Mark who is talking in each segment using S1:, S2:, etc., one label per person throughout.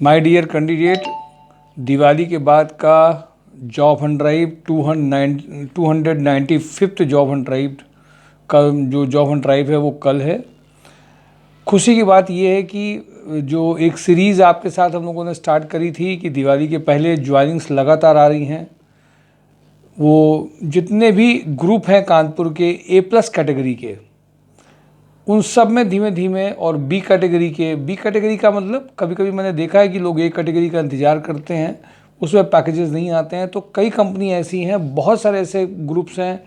S1: My dear candidate, Diwali के बाद का job hunt drive 295 job hunt drive का जो जॉब हंट ड्राइव है वो कल है। खुशी की बात ये है कि जो एक सीरीज़ आपके साथ हम लोगों ने स्टार्ट करी थी कि दिवाली के पहले ज्वाइनिंग्स लगातार आ रही हैं, वो जितने भी ग्रुप हैं कानपुर के A+ कैटेगरी के, उन सब में धीमे धीमे, और बी कैटेगरी का मतलब कभी कभी मैंने देखा है कि लोग A कैटेगरी का इंतज़ार करते हैं, उसमें पैकेजेस नहीं आते हैं। तो कई कंपनी ऐसी हैं, बहुत सारे ऐसे ग्रुप्स हैं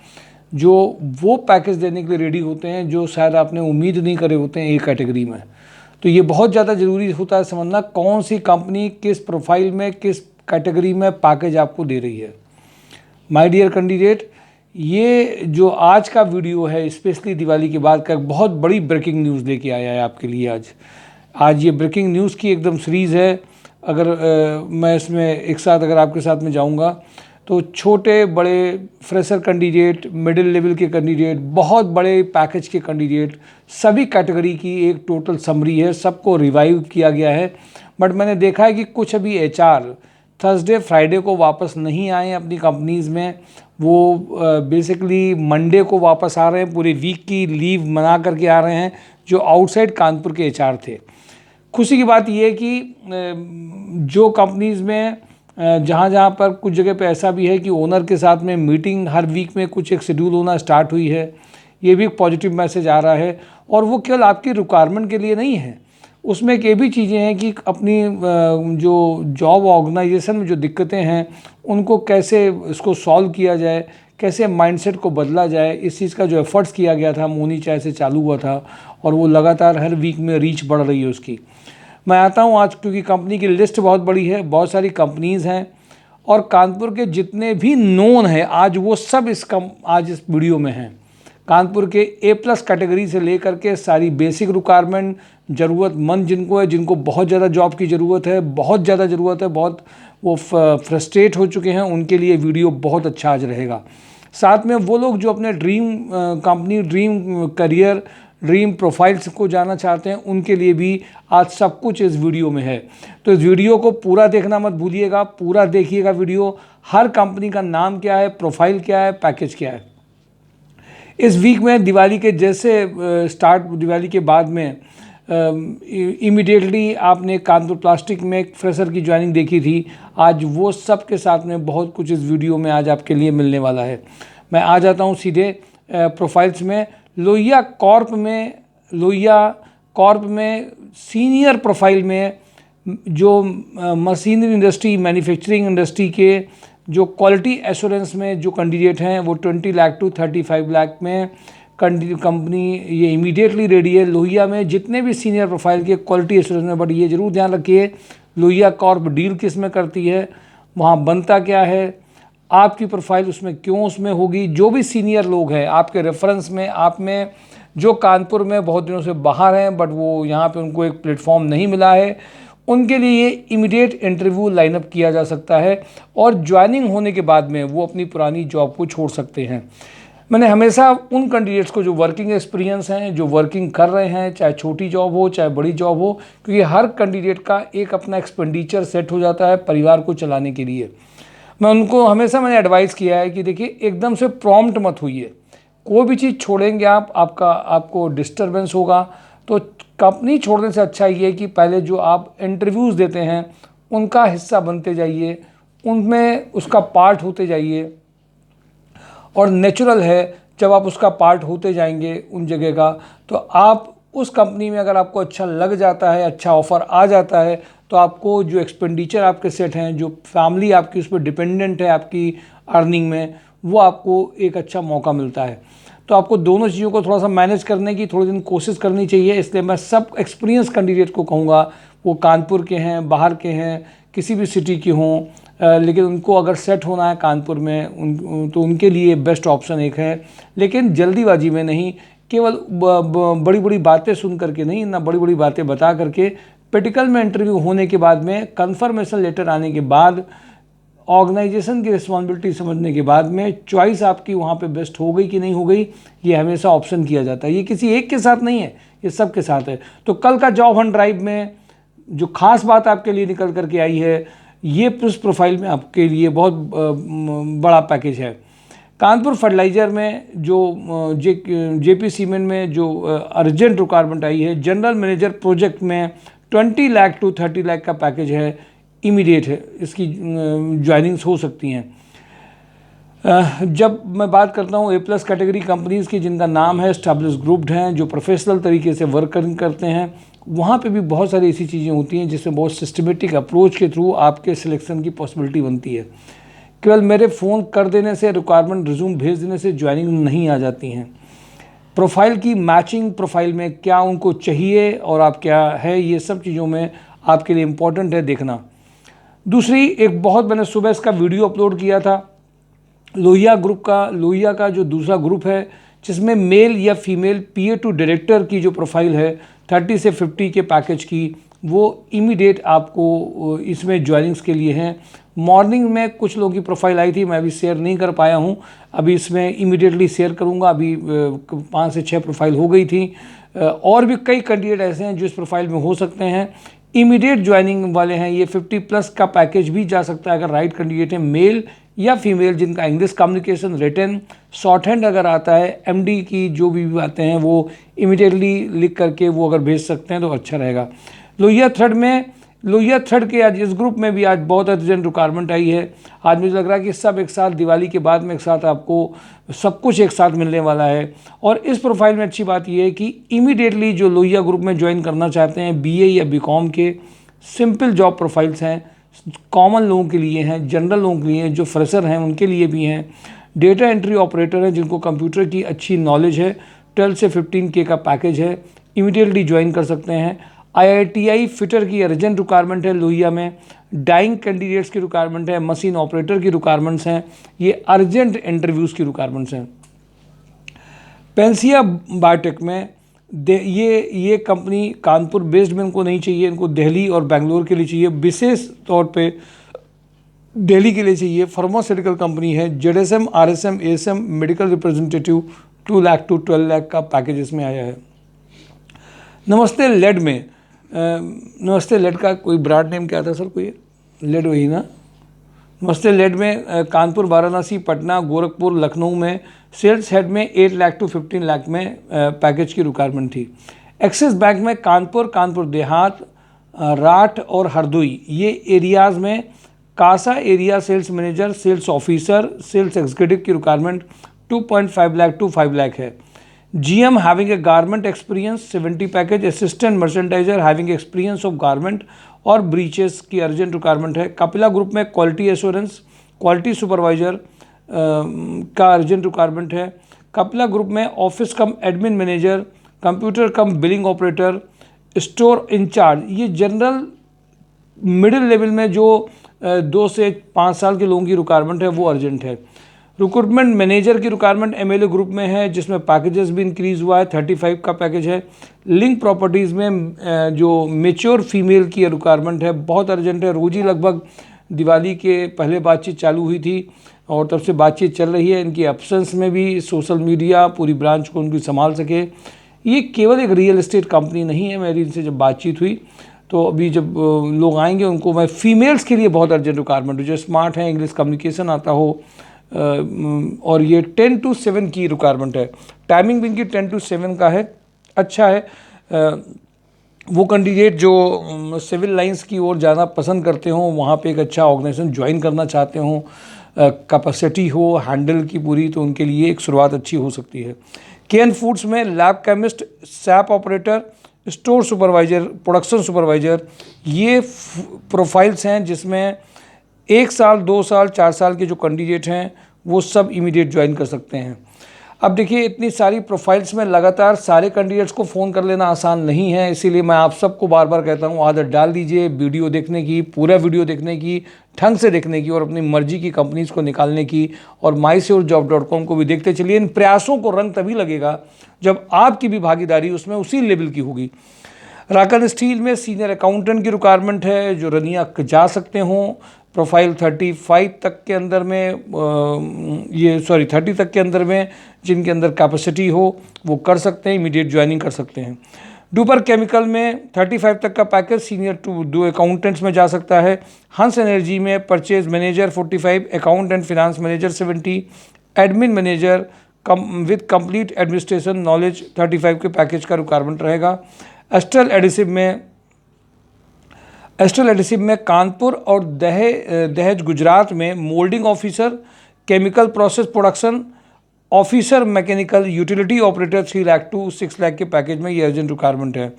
S1: जो वो पैकेज देने के लिए रेडी होते हैं जो शायद आपने उम्मीद नहीं करे होते हैं A कैटेगरी में। तो ये बहुत ज़्यादा ज़रूरी होता है समझना कौन सी कंपनी किस प्रोफाइल में किस कैटेगरी में पैकेज आपको दे रही है। माय डियर कैंडिडेट, ये जो आज का वीडियो है स्पेशली दिवाली के बाद का एक बहुत बड़ी ब्रेकिंग न्यूज़ लेके आया है आपके लिए। आज ये ब्रेकिंग न्यूज़ की एकदम सीरीज़ है। अगर मैं इसमें एक साथ अगर आपके साथ में जाऊंगा तो छोटे बड़े फ्रेशर कैंडिडेट, मिडिल लेवल के कैंडिडेट, बहुत बड़े पैकेज के कैंडिडेट, सभी कैटेगरी की एक टोटल समरी है। सबको रिवाइव किया गया है। बट मैंने देखा है कि कुछ अभी HR थर्सडे फ्राइडे को वापस नहीं आए अपनी कंपनीज़ में। वो बेसिकली मंडे को वापस आ रहे हैं, पूरे वीक की लीव मना करके आ रहे हैं, जो आउटसाइड कानपुर के HR थे। खुशी की बात यह है कि जो कंपनीज़ में जहाँ पर कुछ जगह पे ऐसा भी है कि ओनर के साथ में मीटिंग हर वीक में कुछ एक शेड्यूल होना स्टार्ट हुई है, ये भी एक पॉजिटिव मैसेज आ रहा है। और वो केवल आपकी रिक्वायरमेंट के लिए नहीं है, उसमें एक ये भी चीज़ें हैं कि अपनी जो जॉब ऑर्गेनाइजेशन में जो दिक्कतें हैं उनको कैसे इसको सॉल्व किया जाए, कैसे माइंडसेट को बदला जाए, इस चीज़ का जो एफर्ट्स किया गया था मोनी चाय से चालू हुआ था और वो लगातार हर वीक में रीच बढ़ रही है उसकी। मैं आता हूँ आज क्योंकि कंपनी की लिस्ट बहुत बड़ी है, बहुत सारी कंपनीज़ हैं और कानपुर के जितने भी नोन हैं आज वो सब आज इस वीडियो में हैं। कानपुर के A+ कैटेगरी से लेकर के सारी बेसिक रिक्वायरमेंट, ज़रूरतमंद जिनको है, जिनको बहुत ज़्यादा जॉब की ज़रूरत है, बहुत ज़्यादा ज़रूरत है, बहुत वो फ्रस्ट्रेट हो चुके हैं, उनके लिए वीडियो बहुत अच्छा आज रहेगा। साथ में वो लोग जो अपने dream company, dream career, dream profiles को जानना चाहते हैं, उनके लिए भी आज सब कुछ इस वीडियो में है। तो इस वीडियो को पूरा देखना मत भूलिएगा, पूरा देखिएगा वीडियो। हर कंपनी का नाम क्या है, प्रोफाइल क्या है, पैकेज क्या है। इस वीक में दिवाली के जैसे दिवाली के बाद में इमीडिएटली आपने कानपुर प्लास्टिक में एक फ्रेशर की ज्वाइनिंग देखी थी, आज वो सब के साथ में बहुत कुछ इस वीडियो में आज आपके लिए मिलने वाला है। मैं आ जाता हूँ सीधे प्रोफाइल्स में। लोहिया कॉर्प में सीनियर प्रोफाइल में जो मशीनरी इंडस्ट्री, मैन्युफैक्चरिंग इंडस्ट्री के जो क्वालिटी एश्योरेंस में जो कैंडिडेट हैं वो 20 लाख टू 35 लाख में कंपनी ये इमीडिएटली रेडी है। लोहिया में जितने भी सीनियर प्रोफाइल के क्वालिटी एश्योरेंस में, बट ये ज़रूर ध्यान रखिए लोहिया कॉर्प डील किस में करती है, वहाँ बनता क्या है, आपकी प्रोफाइल उसमें क्यों उसमें होगी। जो भी सीनियर लोग हैं आपके रेफरेंस में, आप में जो कानपुर में बहुत दिनों से बाहर हैं बट वो यहाँ पे उनको एक प्लेटफॉर्म नहीं मिला है, उनके लिए इमीडिएट इंटरव्यू लाइनअप किया जा सकता है और ज्वाइनिंग होने के बाद में वो अपनी पुरानी जॉब को छोड़ सकते हैं। मैंने हमेशा उन कैंडिडेट्स को जो वर्किंग एक्सपीरियंस हैं, जो वर्किंग कर रहे हैं, चाहे छोटी जॉब हो चाहे बड़ी जॉब हो, क्योंकि हर कैंडिडेट का एक अपना एक्सपेंडिचर सेट हो जाता है परिवार को चलाने के लिए। मैं उनको हमेशा मैंने एडवाइस किया है कि देखिए एकदम से प्रॉम्प्ट मत होइए, कोई भी चीज़ छोड़ेंगे आपको डिस्टर्बेंस होगा। तो कंपनी छोड़ने से अच्छा ये है कि पहले जो आप इंटरव्यूज़ देते हैं उनका हिस्सा बनते जाइए, उनमें उसका पार्ट होते जाइए। और नेचुरल है जब आप उसका पार्ट होते जाएंगे उन जगह का, तो आप उस कंपनी में अगर आपको अच्छा लग जाता है, अच्छा ऑफ़र आ जाता है, तो आपको जो एक्सपेंडिचर आपके सेट हैं, जो फैमिली आपकी उस पर डिपेंडेंट है आपकी अर्निंग में, वो आपको एक अच्छा मौका मिलता है। तो आपको दोनों चीज़ों को थोड़ा सा मैनेज करने की थोड़ी दिन कोशिश करनी चाहिए। इसलिए मैं सब एक्सपीरियंस कैंडिडेट को कहूँगा, वो कानपुर के हैं, बाहर के हैं, किसी भी सिटी के हों, लेकिन उनको अगर सेट होना है कानपुर में तो उनके लिए बेस्ट ऑप्शन एक है। लेकिन जल्दीबाजी में नहीं, केवल बड़ी बड़ी बातें सुन करके नहीं, ना बड़ी बड़ी बातें बता करके, प्रैक्टिकल में इंटरव्यू होने के बाद में, कंफर्मेशन लेटर आने के बाद, ऑर्गेनाइजेशन की रिस्पॉन्सिबिलिटी समझने के बाद में चॉइस आपकी वहाँ पे बेस्ट हो गई कि नहीं हो गई, ये हमेशा ऑप्शन किया जाता है। ये किसी एक के साथ नहीं है, ये सब के साथ है। तो कल का जॉब हंट ड्राइव में जो खास बात आपके लिए निकल करके आई है, ये उस प्रोफाइल में आपके लिए बहुत बड़ा पैकेज है। कानपुर फर्टिलाइज़र में जो जेपी सीमेंट में जो अर्जेंट रिक्वायरमेंट आई है, जनरल मैनेजर प्रोजेक्ट में 20 लाख टू 30 लाख का पैकेज है, इमीडिएट है, इसकी ज्वाइनिंग्स हो सकती हैं। जब मैं बात करता हूँ A+ कैटेगरी कंपनीज़ की जिनका नाम है एस्टैब्लिश ग्रुप्ड हैं, जो प्रोफेशनल तरीके से वर्किंग करते हैं, वहाँ पे भी बहुत सारी ऐसी चीज़ें होती हैं जिसमें बहुत सिस्टमेटिक अप्रोच के थ्रू आपके सिलेक्शन की पॉसिबिलिटी बनती है। केवल मेरे फ़ोन कर देने से, रिक्वायरमेंट रिज्यूम भेज देने से ज्वाइनिंग नहीं आ जाती हैं। प्रोफाइल की मैचिंग, प्रोफाइल में क्या उनको चाहिए और आप क्या है, ये सब चीज़ों में आपके लिए इम्पॉर्टेंट है देखना। दूसरी, एक बहुत मैंने सुबह इसका वीडियो अपलोड किया था, लोहिया का जो दूसरा ग्रुप है, जिसमें मेल या फीमेल PA टू डायरेक्टर की जो प्रोफाइल है 30 से 50 के पैकेज की, वो इमीडिएट आपको इसमें ज्वाइनिंग्स के लिए हैं। मॉर्निंग में कुछ लोगों की प्रोफाइल आई थी, मैं अभी शेयर नहीं कर पाया हूँ, अभी इसमें इमीडिएटली शेयर करूँगा। अभी 5 से 6 प्रोफाइल हो गई थी, और भी कई कैंडिडेट ऐसे हैं जो इस प्रोफाइल में हो सकते हैं, इमीडिएट ज्वाइनिंग वाले हैं। ये 50+ का पैकेज भी जा सकता है अगर राइट कैंडिडेट है, मेल या फीमेल, जिनका English communication, written, shorthand अगर आता है, MD की जो भी बातें हैं वो इमीडिएटली लिख करके वो अगर भेज सकते हैं तो अच्छा रहेगा। लोहिया थर्ड के आज इस ग्रुप में भी आज बहुत अर्जेंट रिक्वायरमेंट आई है। आज मुझे लग रहा है कि सब एक साथ दिवाली के बाद में एक साथ आपको सब कुछ एक साथ मिलने वाला है। और इस प्रोफाइल में अच्छी बात यह है कि इमीडिएटली जो लोहिया ग्रुप में ज्वाइन करना चाहते हैं, BA या BCom के, सिंपल जॉब प्रोफाइल्स हैं, कॉमन लोगों के लिए हैं, जनरल लोगों के लिए, जो फ्रेशर हैं उनके लिए भी हैं, डेटा एंट्री ऑपरेटर हैं जिनको कंप्यूटर की अच्छी नॉलेज है, 12 से 15K का पैकेज है, इमीडिएटली ज्वाइन कर सकते हैं। IITI फिटर की अर्जेंट रिक्वायरमेंट है लोहिया में, डाइंग कैंडिडेट्स की रिक्वायरमेंट है, मशीन ऑपरेटर की रिक्वायरमेंट्स हैं, ये अर्जेंट इंटरव्यूज़ की रिक्वायरमेंट्स हैं। पेंसिया बायोटेक में ये कंपनी कानपुर बेस्ड में इनको नहीं चाहिए, इनको दिल्ली और बेंगलोर के लिए चाहिए, विशेष तौर पे दिल्ली के लिए चाहिए। फार्मास्यूटिकल कंपनी है, ZSM, RSM, ASM medical representative, 2 lakh to 12 lakh का पैकेज इसमें आया है। नमस्ते लेड में, नमस्ते लेड का कोई ब्रांड नेम क्या था सर, कोई लेड वही ना। नमस्ते लेड में कानपुर, वाराणसी, पटना, गोरखपुर, लखनऊ में सेल्स हेड में 8 लाख टू 15 लाख में पैकेज की रिक्वायरमेंट थी। एक्सिस बैंक में कानपुर देहात, राठ और हरदोई, ये एरियाज़ में कासा area sales manager, sales officer, sales executive की रिक्वायरमेंट 2.5 लाख टू 5 लाख है। GM having a garment experience 70 package, assistant merchandiser having experience of garment और ब्रीचेस की अर्जेंट रिक्वायरमेंट है। कपिला ग्रुप में क्वालिटी एश्योरेंस, क्वालिटी सुपरवाइजर का अर्जेंट रिक्वायरमेंट है। कपिला ग्रुप में office cum admin manager, computer cum billing operator, store incharge, ये general middle level में जो 2 से 5 साल के लोगों की रिक्वायरमेंट है वो अर्जेंट है। रिक्रूटमेंट मैनेजर की रिक्वायरमेंट MLA ग्रुप में है, जिसमें पैकेजेस भी इंक्रीज़ हुआ है, 35 का पैकेज है। लिंक प्रॉपर्टीज़ में जो मेच्योर फीमेल की रिक्वायरमेंट है, बहुत अर्जेंट है। रोज़ ही लगभग दिवाली के पहले बातचीत चालू हुई थी और तब से बातचीत चल रही है। इनकी एब्सेंस में भी सोशल मीडिया पूरी ब्रांच को उनकी संभाल सके। ये केवल एक रियल एस्टेट कंपनी नहीं है। मेरी इनसे जब बातचीत हुई तो अभी जब लोग आएंगे उनको मैं फीमेल्स के लिए बहुत अर्जेंट रिक्वायरमेंट हो, जो स्मार्ट है, इंग्लिश कम्युनिकेशन आता हो, और ये 10 to 7 की रिक्वायरमेंट है। टाइमिंग भी इनकी 10 to 7 का है, अच्छा है। वो कैंडिडेट जो सिविल लाइंस की ओर जाना पसंद करते हों, वहाँ पे एक अच्छा ऑर्गेनाइजेशन ज्वाइन करना चाहते हों, कैपेसिटी हो हैंडल की पूरी, तो उनके लिए एक शुरुआत अच्छी हो सकती है। KN फूड्स में lab chemist, SAP operator, store supervisor, production supervisor, ये प्रोफाइल्स हैं जिसमें 1 साल, 2 साल, 4 साल के जो कैंडिडेट हैं वो सब इमीडिएट ज्वाइन कर सकते हैं। अब देखिए, इतनी सारी प्रोफाइल्स में लगातार सारे कैंडिडेट्स को फ़ोन कर लेना आसान नहीं है, इसीलिए मैं आप सबको बार बार कहता हूँ आदत डाल दीजिए वीडियो देखने की, पूरा वीडियो देखने की, ढंग से देखने की और अपनी मर्जी की कंपनीज़ को निकालने की, और mysurejob.com को भी देखते चलिए। इन प्रयासों को रंग तभी लगेगा जब आपकी भी भागीदारी उसमें उसी लेवल की होगी। राकन स्टील में सीनियर अकाउंटेंट की रिक्वायरमेंट है, जो रनिया जा सकते हों। प्रोफाइल 35 तक के अंदर में 30 तक के अंदर में जिनके अंदर कैपेसिटी हो वो कर सकते हैं, इमीडिएट ज्वाइनिंग कर सकते हैं। डूपर केमिकल में 35 तक का पैकेज, सीनियर टू 2 अकाउंटेंट्स में जा सकता है। हंस एनर्जी में purchase manager 45, account and finance manager 70, admin manager with complete administration knowledge 35 के पैकेज का रिक्वायरमेंट रहेगा। एस्ट्रल एडिसिव में कानपुर और दहेज गुजरात में moulding officer, chemical process production officer, mechanical utility operator 3 lakh to 6 lakh के पैकेज में ये अर्जेंट रिक्वायरमेंट है।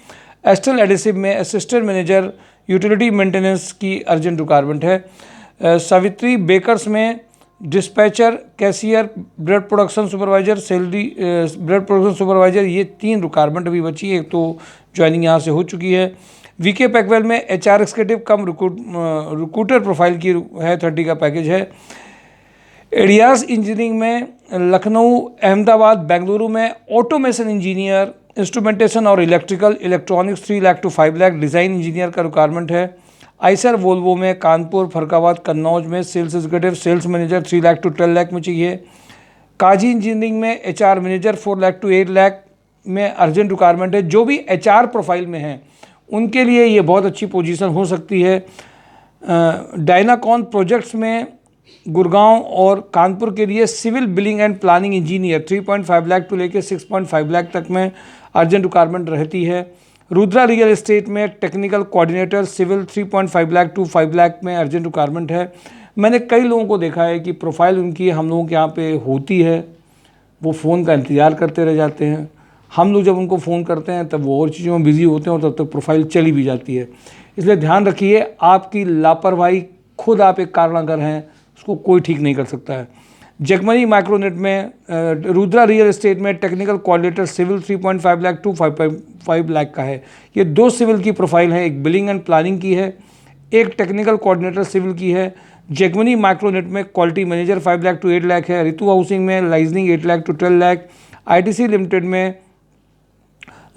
S1: एस्ट्रल एडिसिव में असिस्टेंट मैनेजर यूटिलिटी मेंटेनेंस की अर्जेंट रिक्वायरमेंट है। सावित्री बेकर्स में dispatcher, cashier, bread production supervisor, salary bread production supervisor, ये 3 requirement अभी बची है, एक तो ज्वाइनिंग यहाँ से हो चुकी है। वीके पैकवेल में HR एक्सिक्यूटिव कम रिक्रूटर प्रोफाइल की है, 30 का पैकेज है। एडियास इंजीनियरिंग में लखनऊ, अहमदाबाद, बेंगलुरु में ऑटोमेशन इंजीनियर, इंस्ट्रूमेंटेशन और electronics 3 lakh to 5 lakh, design engineer का रिक्वायरमेंट है। आइसर वोल्वो में कानपुर, फरकाबाद, कन्नौज में sales executive, sales manager 3 lakh to 12 lakh में चाहिए। काजी इंजीनियरिंग में HR manager 4 lakh to 8 lakh में अर्जेंट रिक्वायरमेंट है। जो भी HR प्रोफाइल में हैं उनके लिए ये बहुत अच्छी पोजीशन हो सकती है। डायनाकॉन प्रोजेक्ट्स में गुड़गांव और कानपुर के लिए civil billing and planning engineer 3.5 lakh to लेके 6.5 लाख तक में अर्जेंट रिक्वायरमेंट रहती है। रुद्रा रियल एस्टेट में technical coordinator civil 3.5 lakh to 5 lakh में अर्जेंट रिक्वायरमेंट है। मैंने कई लोगों को देखा है कि प्रोफाइल उनकी हम लोगों के यहाँ पे होती है, वो फ़ोन का इंतज़ार करते रह जाते हैं। हम लोग जब उनको फ़ोन करते हैं तब वो और चीज़ों में बिज़ी होते हैं और तब तक प्रोफाइल चली भी जाती है। इसलिए ध्यान रखिए, आपकी लापरवाही खुद आप एक कारणगर हैं, उसको कोई ठीक नहीं कर सकता है। जगमनी माइक्रोनेट में रुद्रा रियल एस्टेट में technical coordinator civil 3.5 lakh to 5 lakh का है। ये 2 सिविल की प्रोफाइल है, एक बिलिंग एंड प्लानिंग की है, एक टेक्निकल कोऑर्डिनेटर सिविल की है। जगमनी माइक्रोनेट में quality manager 5 lakh to 8 lakh है। रितु हाउसिंग में liaisoning 8 lakh to 12 lakh. ITC limited में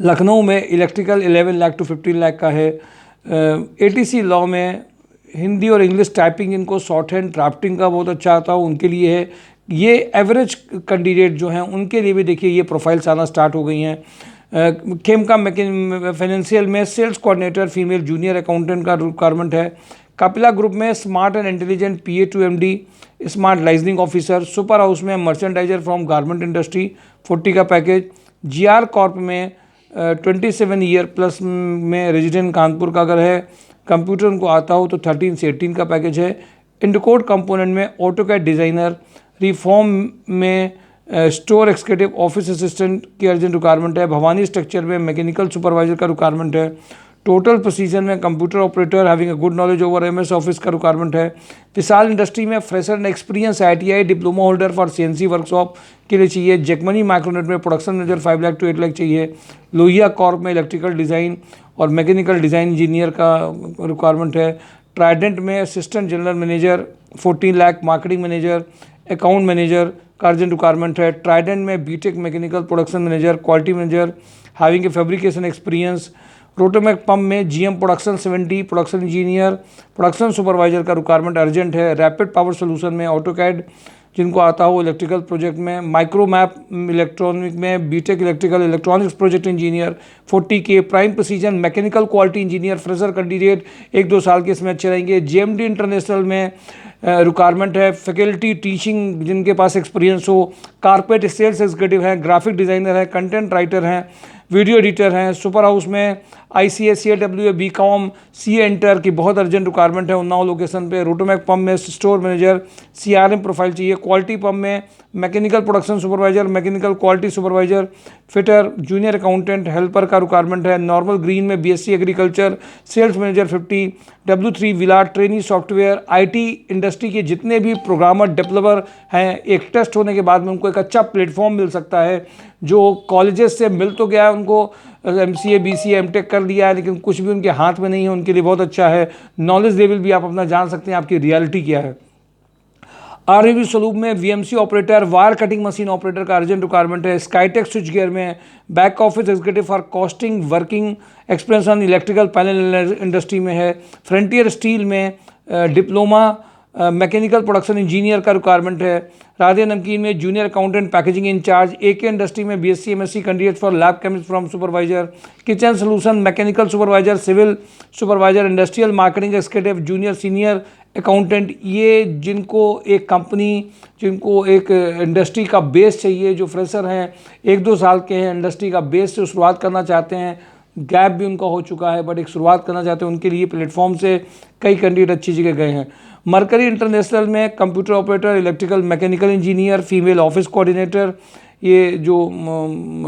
S1: लखनऊ में इलेक्ट्रिकल 11 लाख टू 15 लाख का है। ATC लॉ में हिंदी और इंग्लिश टाइपिंग, जिनको शॉर्ट हैंड ड्राफ्टिंग का बहुत अच्छा आता हो उनके लिए है। ये एवरेज कैंडिडेट जो हैं उनके लिए भी देखिए ये प्रोफाइल्स आना स्टार्ट हो गई हैं। खेमका फाइनेंशियल में sales coordinator female junior accountant का रिक्वायरमेंट है। कपिला ग्रुप में smart and intelligent PA to MD smart liaisoning officer. Super house में मर्चेंडाइजर फ्रॉम गारमेंट इंडस्ट्री 40 का पैकेज। GR कॉर्प में 27 ईयर प्लस में रेजिडेंट कानपुर का अगर है, कंप्यूटर उनको आता हो तो 13 से 18 का पैकेज है। इंडोकोड कंपोनेंट में ऑटोकैड डिज़ाइनर। रिफॉर्म में स्टोर एक्सिक्यूटिव ऑफिस असिस्टेंट की अर्जेंट रिक्वायरमेंट है। भवानी स्ट्रक्चर में मैकेनिकल सुपरवाइजर का रिक्वायरमेंट है। टोटल प्रोसीजन में computer operator having a good knowledge over MS office का रिक्वायरमेंट है। विशाल इंडस्ट्री में fresher and experience ITI diploma holder for CNC workshop के लिए चाहिए। जगमनी माइक्रोनेट में production manager 5 lakh to 8 lakh चाहिए। लोहिया कॉर्प में इलेक्ट्रिकल डिज़ाइन और मैकेनिकल डिज़ाइन इंजीनियर का रिक्वायरमेंट है। ट्राइडेंट में assistant general manager 14 lakh. Marketing manager, account manager का अर्जेंट रिक्वायरमेंट है। ट्राइडेंट में BTech mechanical production manager, quality manager having a fabrication experience. Rotomac pump में GM production 70 production engineer, production supervisor का requirement urgent है। Rapid power solution में AutoCAD जिनको आता हो इलेक्ट्रिकल प्रोजेक्ट में। माइक्रोमैप इलेक्ट्रॉनिक में BTech electrical electronics project engineer 40K। Prime precision mechanical quality engineer fresher candidate 1-2 साल के इसमें अच्छे रहेंगे। JMD इंटरनेशनल में रिक्वायरमेंट है। फैकल्टी टीचिंग जिनके पास एक्सपीरियंस हो। कारपेट सेल्स एग्जीक्यूटिव हैं, ग्राफिक डिज़ाइनर है, कंटेंट राइटर हैं, वीडियो एडिटर हैं। सुपर हाउस में ICA CAWA BCom CA inter की बहुत अर्जेंट रिक्वायरमेंट है उन्नाव लोकेशन पे। रोटोमैक पंप में स्टोर मैनेजर CRM प्रोफाइल चाहिए। क्वालिटी पंप में mechanical production supervisor, mechanical quality supervisor, fitter, junior accountant helper का रिक्वायरमेंट है। नॉर्मल ग्रीन में BSc agriculture, sales manager 50। W3 विलाट ट्रेनी सॉफ्टवेयर। IT इंडस्ट्री के जितने भी प्रोग्रामर डेवलपर हैं, एक टेस्ट होने के बाद में उनको एक अच्छा प्लेटफॉर्म मिल सकता है। जो कॉलेजेस से मिल तो गया है, उनको MCA BCA MTech कर लिया है, लेकिन कुछ भी उनके हाथ में नहीं है, उनके लिए बहुत अच्छा है। नॉलेज लेवल भी आप अपना जान सकते हैं, आपकी रियलिटी क्या है। RAV सलूब में VMC operator, wire cutting machine operator का अर्जेंट रिक्वायरमेंट है। स्काईटेक स्विच गियर में back office executive for costing working experience on electrical panel industry में है। फ्रंटियर स्टील में डिप्लोमा मैकेनिकल प्रोडक्शन इंजीनियर का रिक्वायरमेंट है। राधे नमकीन में junior accountant packaging incharge. AK industry में BSc MSc candidate for lab chemist from supervisor. Kitchen solution mechanical supervisor, civil supervisor, industrial marketing executive, junior senior accountant. ये जिनको एक company, जिनको एक industry का बेस चाहिए, जो फ्रेशर हैं 1-2 साल के हैं, इंडस्ट्री का बेस से शुरुआत करना चाहते हैं, गैप भी उनका हो चुका है बट एक शुरुआत करना चाहते हैं, उनके लिए प्लेटफॉर्म से कई कैंडिडेट अच्छी जगह गए हैं। मरकरी इंटरनेशनल में computer operator, electrical mechanical engineer, female office coordinator. ये जो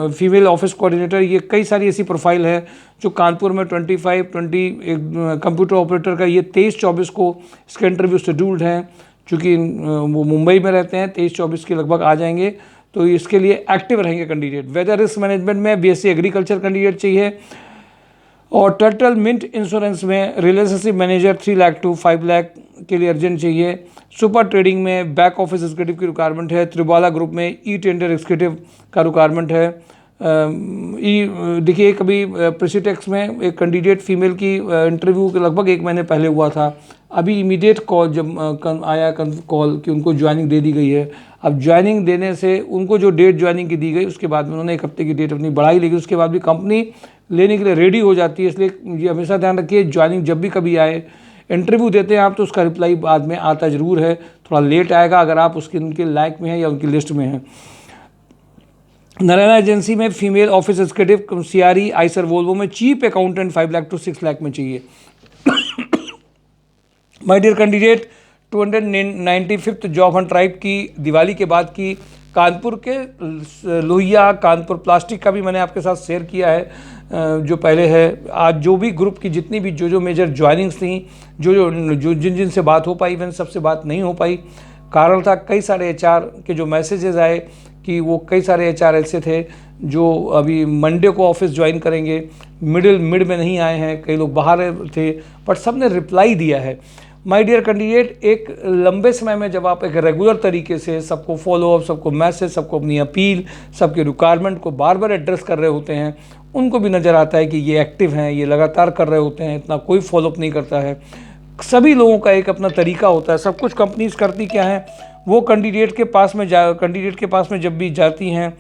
S1: फीमेल ऑफिस कोऑर्डिनेटर, ये कई सारी ऐसी प्रोफाइल है जो कानपुर में 25-20 कंप्यूटर ऑपरेटर का ये 23-24 को इसके इंटरव्यू शेड्यूल्ड हैं। चूँकि वो मुंबई में रहते हैं, 23-24 के लगभग आ जाएंगे, तो इसके लिए एक्टिव रहेंगे कैंडिडेट। वेदर रिस्क मैनेजमेंट में BSc एग्रीकल्चर कैंडिडेट चाहिए। और टर्टल मिंट इंश्योरेंस में relationship manager 3 lakh to 5 lakh के लिए अर्जेंट चाहिए। सुपर ट्रेडिंग में बैक ऑफिस एग्जीक्यूटिव की रिक्वायरमेंट है। त्रिबाला ग्रुप में टेंडर एग्जीक्यूटिव का रिक्वायरमेंट है। देखिए कभी प्रेसिटेक्स में एक कैंडिडेट फीमेल की इंटरव्यू के लगभग 1 महीने पहले हुआ था। अभी इमीडिएट कॉल जब आया कॉल कि उनको ज्वाइनिंग दे दी गई है। अब ज्वाइनिंग देने से उनको जो डेट ज्वाइनिंग की दी गई उसके बाद में उन्होंने 1 हफ्ते की डेट अपनी बढ़ाई, लेकिन उसके बाद भी कंपनी लेने के लिए रेडी हो जाती है। इसलिए ये हमेशा ध्यान रखिए, ज्वाइनिंग जब भी कभी आए, इंटरव्यू देते हैं आप तो उसका रिप्लाई बाद में आता ज़रूर है, थोड़ा लेट आएगा अगर आप उनके लायक में हैं या उनकी लिस्ट में हैं। नारायणा एजेंसी में female office executive, CRE Eicher Volvo में chief accountant 5 lakh to 6 lakh में चाहिए। My dear candidate, 295th job hunt drive की दिवाली के बाद की कानपुर के लोहिया, कानपुर प्लास्टिक का भी मैंने आपके साथ शेयर किया है जो पहले है। आज जो भी ग्रुप की जितनी भी जो मेजर ज्वाइनिंग्स थी, जिन से बात हो पाई, इवन सबसे बात नहीं हो पाई। कारण था कई सारे HR के जो मैसेजेस आए कि वो कई सारे HR ऐसे थे जो अभी मंडे को ऑफिस ज्वाइन करेंगे, मिड में नहीं आए हैं, कई लोग बाहर थे, बट सब ने रिप्लाई दिया है। माय डियर कैंडिडेट, एक लंबे समय में जब आप एक रेगुलर तरीके से सबको फॉलोअप, सबको मैसेज, सबको अपनी अपील, सबके रिक्वायरमेंट को बार बार एड्रेस कर रहे होते हैं, उनको भी नज़र आता है कि ये एक्टिव हैं, ये लगातार कर रहे होते हैं, इतना कोई फॉलोअप नहीं करता है। सभी लोगों का एक अपना तरीका होता है। सब कुछ कंपनीज करती क्या है, वो कैंडिडेट के पास में जब भी जाती हैं,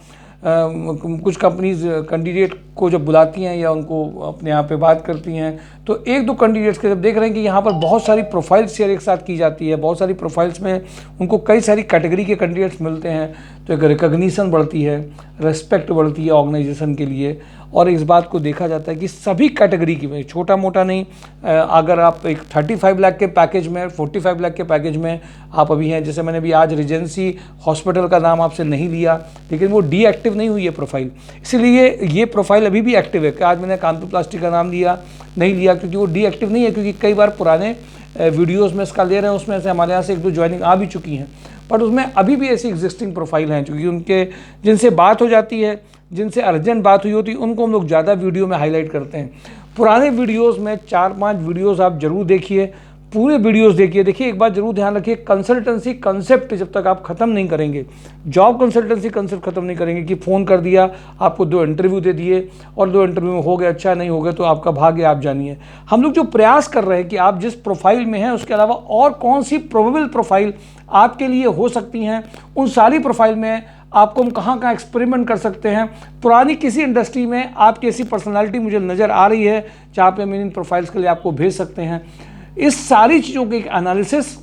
S1: कुछ कंपनीज कैंडिडेट को जब बुलाती हैं या उनको अपने यहाँ पे बात करती हैं, तो 1-2 कैंडिडेट्स के जब देख रहे हैं कि यहाँ पर बहुत सारी प्रोफाइल्स शेयर एक साथ की जाती है, बहुत सारी प्रोफाइल्स में उनको कई सारी कैटेगरी के कैंडिडेट्स मिलते हैं, तो एक रिकग्निशन बढ़ती है, रिस्पेक्ट बढ़ती है ऑर्गेनाइजेशन के लिए। और इस बात को देखा जाता है कि सभी कैटेगरी की में, छोटा मोटा नहीं, अगर आप एक 35 लाख के पैकेज में, 45 लाख के पैकेज में आप अभी हैं, जैसे मैंने अभी आज रीजेंसी हॉस्पिटल का नाम आपसे नहीं लिया, लेकिन वो डीएक्टिव नहीं हुई है प्रोफाइल, इसीलिए ये प्रोफाइल अभी भी एक्टिव है। आज मैंने कानपुर प्लास्टिक का नाम नहीं लिया क्योंकि वो डीएक्टिव नहीं है, क्योंकि कई बार पुराने वीडियोज़ में इसका ले रहे हैं, उसमें से हमारे यहाँ से 1-2 ज्वाइनिंग आ भी चुकी हैं, बट उसमें अभी भी ऐसी एग्जिस्टिंग प्रोफाइल हैं, क्योंकि उनके जिनसे बात हो जाती है, जिनसे अर्जेंट बात हुई होती है, उनको हम लोग ज़्यादा वीडियो में हाईलाइट करते हैं। पुराने वीडियोस में 4-5 वीडियोस आप जरूर देखिए, पूरे वीडियोस देखिए। देखिए एक बात जरूर ध्यान रखिए, कंसल्टेंसी कंसेप्ट जब तक आप ख़त्म नहीं करेंगे, जॉब कंसल्टेंसी कंसेप्ट ख़त्म नहीं करेंगे कि फ़ोन कर दिया, आपको 2 इंटरव्यू दे दिए और 2 इंटरव्यू में हो गया, अच्छा नहीं हो गया तो आपका भाग्य, आप जानिए। हम लोग जो प्रयास कर रहे हैं कि आप जिस प्रोफाइल में हैं उसके अलावा और कौन सी प्रोबेबल प्रोफाइल आपके लिए हो सकती हैं, उन सारी प्रोफाइल में आपको हम कहाँ एक्सपेरिमेंट कर सकते हैं। पुरानी किसी इंडस्ट्री में आपकी ऐसी पर्सनालिटी मुझे नज़र आ रही है जहाँ पे हम इन प्रोफाइल्स के लिए आपको भेज सकते हैं। इस सारी चीज़ों की एनालिसिस,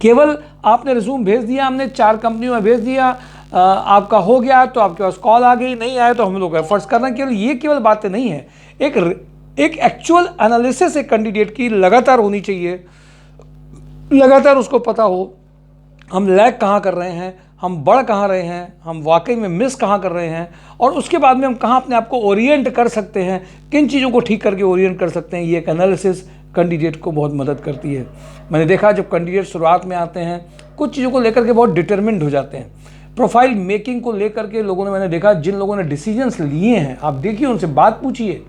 S1: केवल आपने रिज्यूम भेज दिया, हमने 4 कंपनियों में भेज दिया, आपका हो गया तो आपके पास कॉल आ गई, नहीं आया तो हम लोग एफर्ट्स करना, केवल बातें नहीं है, एक एक्चुअल एनालिसिस एक कैंडिडेट की लगातार होनी चाहिए, लगातार उसको पता हो हम लैग कहाँ कर रहे हैं, हम बढ़ कहाँ रहे हैं, हम वाकई में मिस कहाँ कर रहे हैं, और उसके बाद में हम कहाँ अपने आप को ओरिएंट कर सकते हैं, किन चीज़ों को ठीक करके ओरिएंट कर सकते हैं। ये एक एनालिसिस कैंडिडेट को बहुत मदद करती है। मैंने देखा जब कैंडिडेट शुरुआत में आते हैं कुछ चीज़ों को लेकर के बहुत डिटरमिन्ड हो जाते हैं, प्रोफाइल मेकिंग को लेकर के लोगों ने, मैंने देखा जिन लोगों ने डिसीजंस लिए हैं, आप देखिए उनसे बात पूछिए,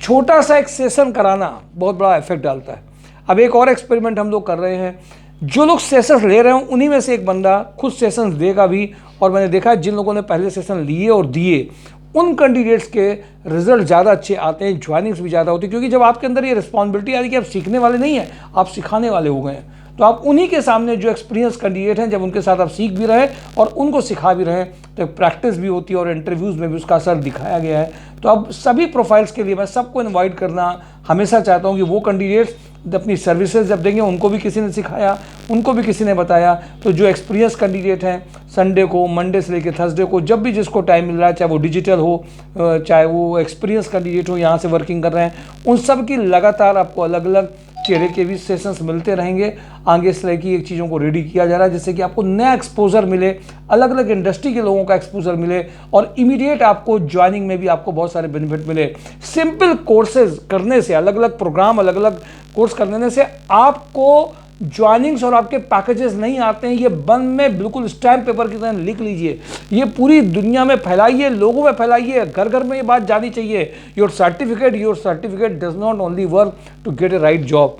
S1: छोटा सा एक सेशन कराना बहुत बड़ा इफेक्ट डालता है। अब एक और एक्सपेरिमेंट हम लोग कर रहे हैं, जो लोग सेशंस ले रहे हैं उन्हीं में से एक बंदा खुद सेशंस देगा भी, और मैंने देखा जिन लोगों ने पहले सेशन लिए और दिए उन कैंडिडेट्स के रिजल्ट ज़्यादा अच्छे आते हैं, ज्वाइनिंग्स भी ज़्यादा होती है, क्योंकि जब आपके अंदर ये रिस्पॉन्सिबिलिटी आ रही है कि आप सीखने वाले नहीं हैं, आप सिखाने वाले हो गए हैं, तो आप उन्हीं के सामने जो एक्सपीरियंस कैंडिडेट हैं, जब उनके साथ आप सीख भी रहे और उनको सिखा भी रहे, तो प्रैक्टिस भी होती है और इंटरव्यूज़ में भी उसका असर दिखाया गया है। तो अब सभी प्रोफाइल्स के लिए मैं सबको इन्वाइट करना हमेशा चाहता हूँ कि वो कैंडिडेट्स अपनी सर्विसेज जब देंगे, उनको भी किसी ने सिखाया, उनको भी किसी ने बताया। तो जो एक्सपीरियंस कैंडिडेट हैं, संडे को, मंडे से लेकर थर्सडे को, जब भी जिसको टाइम मिल रहा है, चाहे वो डिजिटल हो, चाहे वो एक्सपीरियंस कैंडिडेट हो, यहाँ से वर्किंग कर रहे हैं, उन सब की लगातार आपको अलग अलग चेहरे के भी सेशंस मिलते रहेंगे। आगे इस तरह की एक चीज़ों को रेडी किया जा रहा है जिससे कि आपको नया एक्सपोजर मिले, अलग अलग इंडस्ट्री के लोगों का एक्सपोजर मिले और इमीडिएट आपको ज्वाइनिंग में भी आपको बहुत सारे बेनिफिट मिले। सिंपल कोर्सेज करने से, अलग अलग प्रोग्राम, अलग अलग कोर्स करने से आपको ज्वाइनिंग्स और आपके पैकेजेस नहीं आते हैं। ये बंद में बिल्कुल स्टैम्प पेपर की तरह लिख लीजिए, ये पूरी दुनिया में फैलाइए, लोगों में फैलाइए, घर घर में ये बात जानी चाहिए। Your certificate does not only work to get a right job.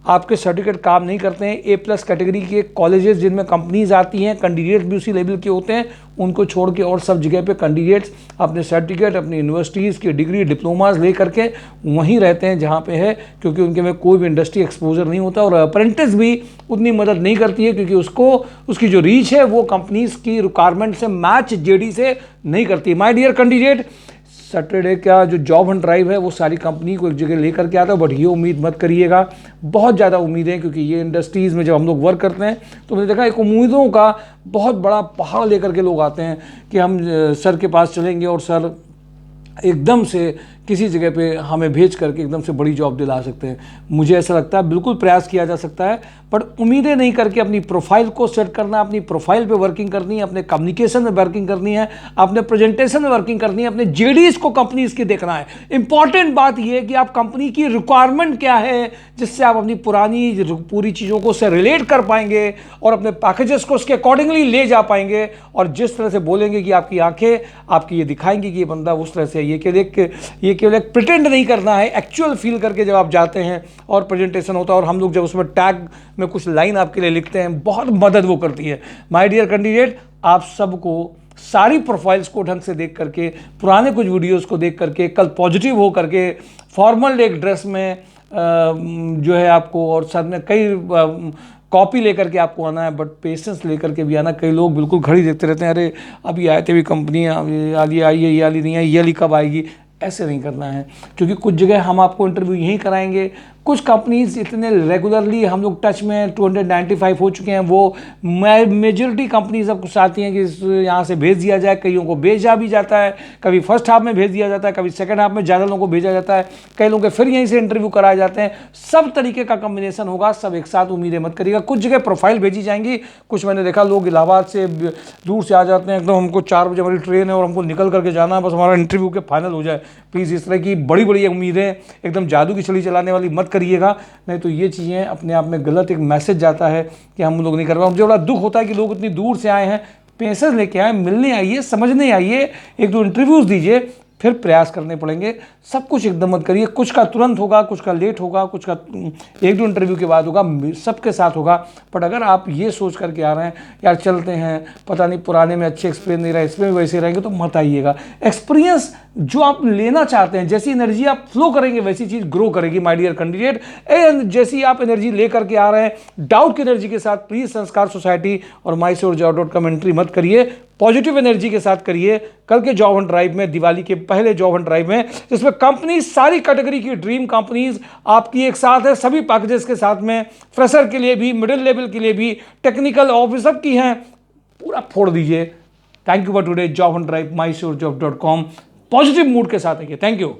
S1: आपके सर्टिफिकेट काम नहीं करते हैं। A+ कैटेगरी के कॉलेजेस जिनमें कंपनीज आती हैं, कैंडिडेट्स भी उसी लेवल के होते हैं, उनको छोड़ के और सब जगह पे कैंडिडेट्स अपने सर्टिफिकेट, अपनी यूनिवर्सिटीज़ की डिग्री, डिप्लोमाज ले करके वहीं रहते हैं जहाँ पे है, क्योंकि उनके में कोई भी इंडस्ट्री एक्सपोजर नहीं होता और अप्रेंटिस भी उतनी मदद नहीं करती है, क्योंकि उसकी जो रीच है वो कंपनीज़ की रिक्वायरमेंट से मैच JD से नहीं करती। माय डियर कैंडिडेट, सैटरडे का जो जॉब हंट ड्राइव है वो सारी कंपनी को एक जगह लेकर के आता है, बट ये उम्मीद मत करिएगा, बहुत ज़्यादा उम्मीदें, क्योंकि ये इंडस्ट्रीज़ में जब हम लोग वर्क करते हैं तो मैंने देखा एक उम्मीदों का बहुत बड़ा पहाड़ लेकर के लोग आते हैं कि हम सर के पास चलेंगे और सर एकदम से किसी जगह पे हमें भेज करके एकदम से बड़ी जॉब दिला सकते हैं। मुझे ऐसा लगता है बिल्कुल प्रयास किया जा सकता है, पर उम्मीदें नहीं करके अपनी प्रोफाइल को सेट करना, अपनी प्रोफाइल पे वर्किंग करनी है, अपने कम्युनिकेशन में वर्किंग करनी है, अपने प्रेजेंटेशन में वर्किंग करनी है, अपने JDs को कंपनीज की देखना है। इंपॉर्टेंट बात यह है कि आप कंपनी की रिक्वायरमेंट क्या है, जिससे आप अपनी पूरी चीज़ों को उससे रिलेट कर पाएंगे और अपने पैकेजेस को उसके अकॉर्डिंगली ले जा पाएंगे। और जिस तरह से बोलेंगे कि आपकी आंखें आपकी ये दिखाएंगी कि ये बंदा उस तरह से, ये केवल एक प्रिटेंड नहीं करना है, एक्चुअल फील करके जब आप जाते हैं और प्रेजेंटेशन होता है और हम लोग जब उसमें टैग में कुछ लाइन आपके लिए लिखते हैं, बहुत मदद वो करती है। माय डियर कैंडिडेट, आप सबको सारी प्रोफाइल्स को ढंग से देख करके, पुराने कुछ वीडियोस को देख करके, कल पॉजिटिव हो करके, फॉर्मल एक ड्रेस में जो है आपको, और साथ में कई कॉपी लेकर के आपको आना है, बट पेशेंस लेकर के भी आना। कई लोग बिल्कुल घड़ी देखते रहते हैं, अरे अभी आए थे भी कंपनी, आई है, ये वाली नहीं है, ये वाली कब आएगी। ऐसे नहीं करना है, क्योंकि कुछ जगह हम आपको इंटरव्यू यहीं कराएंगे। कुछ कंपनीज इतने रेगुलरली हम लोग टच में 295 हो चुके हैं, वो मेजॉरिटी कंपनीज अब कुछ आती हैं कि यहाँ से भेज दिया जाए, कईयों को भेजा भी जाता है, कभी फर्स्ट हाफ में भेज दिया जाता है, कभी सेकंड हाफ में ज़्यादा लोगों को भेजा जाता है, कई लोगों के फिर यहीं से इंटरव्यू कराए जाते हैं। सब तरीके का कॉम्बिनेशन होगा, सब एक साथ उम्मीदें मत करिएगा। कुछ जगह प्रोफाइल भेजी जाएंगी, कुछ मैंने देखा लोग इलाहाबाद से दूर से आ जाते हैं, एकदम हमको 4 बजे हमारी ट्रेन है और हमको निकल करके जाना है, बस हमारा इंटरव्यू के फाइनल हो जाए। प्लीज़ इस तरह की बड़ी बड़ी उम्मीदें एकदम जादू की छड़ी चलाने वाली मत करिएगा, नहीं तो ये चीज़ें अपने आप में गलत एक मैसेज जाता है कि हम लोग नहीं कर रहे। मुझे बड़ा दुख होता है कि लोग इतनी दूर से आए हैं, पैसे लेके आए, मिलने आइए, समझने आइए, 1-2 इंटरव्यूज़ दीजिए, फिर प्रयास करने पड़ेंगे। सब कुछ एकदम मत करिए, कुछ का तुरंत होगा, कुछ का लेट होगा, कुछ का 1-2 इंटरव्यू के बाद होगा, सबके साथ होगा। बट अगर आप ये सोच करके आ रहे हैं यार चलते हैं, पता नहीं पुराने में अच्छे एक्सपीरियंस नहीं रहा, इसमें भी वैसे रहेंगे, तो मत आइएगा। एक्सपीरियंस जो आप लेना चाहते हैं, जैसी एनर्जी आप फ्लो करेंगे वैसी चीज़ ग्रो करेगी माय डियर कैंडिडेट। जैसी आप एनर्जी ले करके आ रहे हैं डाउट की एनर्जी के साथ, प्लीज़ संस्कार सोसाइटी और mysurejobs.com एंट्री मत करिए, पॉजिटिव एनर्जी के साथ करिए। कल के जॉब हंट ड्राइव में, दिवाली के पहले जॉब हंट ड्राइव में, जिसमें कंपनी सारी कैटेगरी की ड्रीम कंपनीज आपकी एक साथ है, सभी पैकेजेस के साथ में, फ्रेशर के लिए भी, मिडिल लेवल के लिए भी, टेक्निकल ऑफिसर की हैं, पूरा फोड़ दीजिए। Thank you for today job hunt drive, mysurejobs.com। Positive mood के साथ आइए। Thank you.